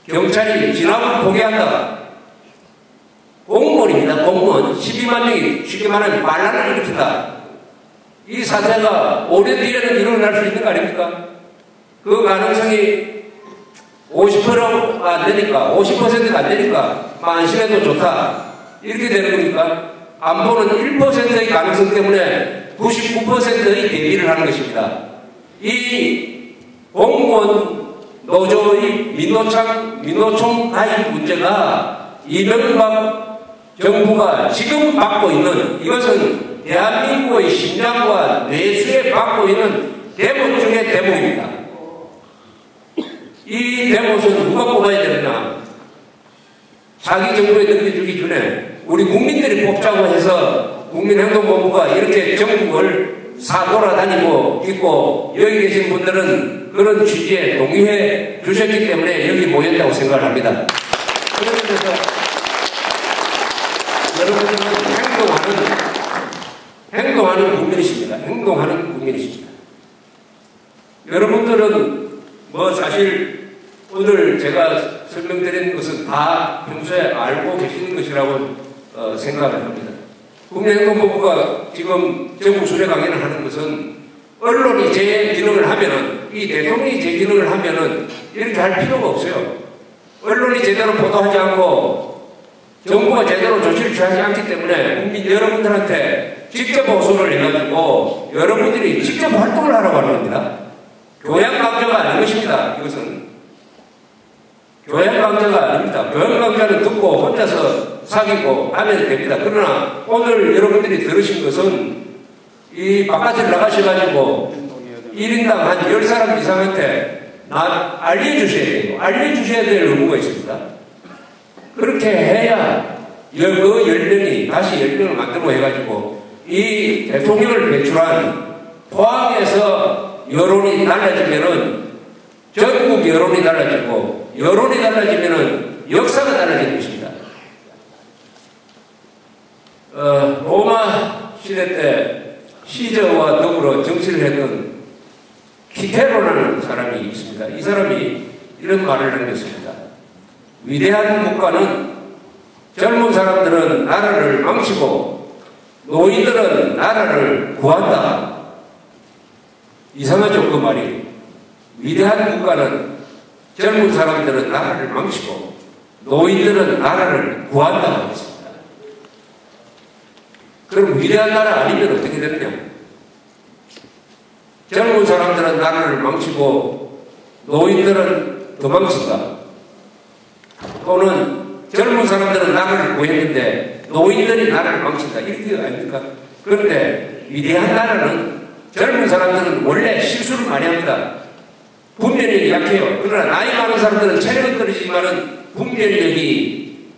경찰이 진압을 포기한다. 공무원입니다. 공무원. 12만 명이 쉽게 말하면 반란을 일으킨다. 이 사태가 5년 뒤에는 일어날 수 있는 거 아닙니까? 그 가능성이 50%가 안 되니까, 50%가 안 되니까, 안심해도 좋다. 이렇게 되는 겁니까? 안보는 1%의 가능성 때문에 99%의 대비를 하는 것입니다. 이 공무원 노조의 민노총 가입 문제가 이명박 정부가 지금 받고 있는, 이것은 대한민국의 심장과 내수에 받고 있는 대목 중의 대목입니다. 이 대목은 누가 뽑아야 되느냐? 자기 정부에 넘겨주기 전에 우리 국민들이 뽑자고 해서 국민행동본부가 이렇게 전국을 사돌아다니고 있고, 여기 계신 분들은 그런 취지에 동의해 주셨기 때문에 여기 모였다고 생각을 합니다. 그래서 여러분들은 행동하는 국민이십니다. 행동하는 국민이십니다. 여러분들은 뭐 사실 오늘 제가 설명드린 것은 다 평소에 알고 계시는 것이라고 생각을 합니다. 국민행동본부가 지금 전국 수뇌 강연을 하는 것은 언론이 제 기능을 하면은, 이 대통령이 제 기능을 하면은 이렇게 할 필요가 없어요. 언론이 제대로 보도하지 않고 정부가 제대로 조치를 취하지 않기 때문에 국민 여러분들한테 직접 호소를 해가지고 여러분들이 직접 활동을 하라고 하는 겁니다. 교양 강좌가 아닌 것입니다. 이것은 교양 강좌가 아닙니다. 교양 강좌는 듣고 혼자서 사귀고 하면 됩니다. 그러나 오늘 여러분들이 들으신 것은 이 바깥에 나가셔가지고 1인당 한 10사람 이상한테 알려주셔야 돼요. 알려주셔야 될 의무가 있습니다. 그렇게 해야 그 10명이 다시 10명을 만들고 해가지고 이 대통령을 배출한 포항에서 여론이 달라지면은 전국 여론이 달라지고, 여론이 달라지면은 역사가 달라지는 것입니다. 로마 시대 때 시저와 더불어 정치를 했던 키테로라는 사람이 있습니다. 이 사람이 이런 말을 남겼습니다. 위대한 국가는 젊은 사람들은 나라를 망치고 노인들은 나라를 구한다. 이상하죠, 그 말이. 위대한 국가는 젊은 사람들은 나라를 망치고 노인들은 나라를 구한다고 했습니다. 그럼 위대한 나라 아니면 어떻게 되느냐? 젊은 사람들은 나라를 망치고 노인들은 더 망친다. 또는 젊은 사람들은 나라를 구했는데 노인들이 나라를 망친다. 이렇게 아닙니까? 그런데 위대한 나라는 젊은 사람들은 원래 실수를 많이 합니다. 분별력이 약해요. 그러나 나이 많은 사람들은 체력은 떨어지지만은 분별력이,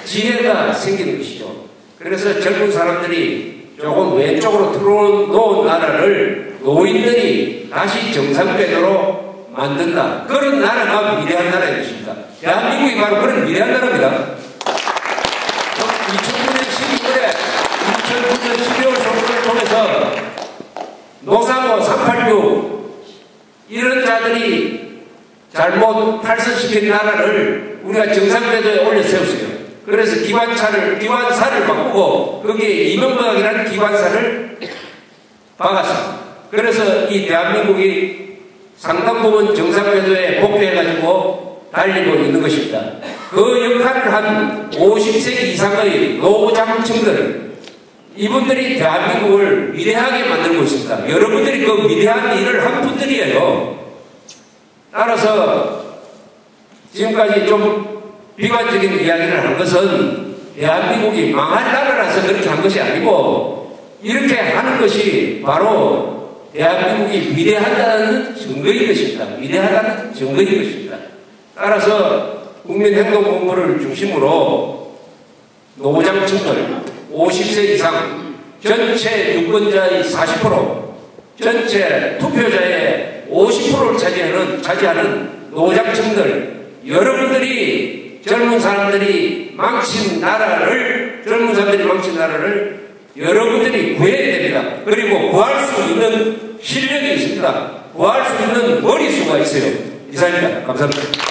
지혜가 생기는 것이죠. 그래서 젊은 사람들이 조금 왼쪽으로 틀어놓은 나라를 노인들이 다시 정상궤도로 만든다. 그런 나라가 위대한 나라인 것입니다. 대한민국이 바로 그런 위대한 나라입니다. 2009년 12월에 2009년 12월 선거를 통해서 노사모 386 이런 자들이 잘못 탈선시킨 나라를 우리가 정상궤도에 올려 세웠어요. 그래서 기관사를 바꾸고 거기에 이명박이라는 기관사를 박았습니다. 그래서 이 대한민국이 상당 부분 정상궤도에 복귀해가지고 달리고 있는 것입니다. 그 역할을 한 50세 이상의 노장층들, 이분들이 대한민국을 위대하게 만들고 있습니다. 여러분들이 그 위대한 일을 한 분들이에요. 따라서 지금까지 좀 비관적인 이야기를 한 것은 대한민국이 망할 나라라서 그렇게 한 것이 아니고, 이렇게 하는 것이 바로 대한민국이 위대하다는 증거인 것입니다. 위대하다는 증거인 것입니다. 따라서 국민행동본부를 중심으로 노장층들 50세 이상, 전체 유권자의 40%, 전체 투표자의 50%를 차지하는 노장층들, 여러분들이 젊은 사람들이 망친 나라를 여러분들이 구해야 됩니다. 그리고 구할 수 있는 실력이 있습니다. 구할 수 있는 머릿수가 있어요. 이상입니다. 감사합니다.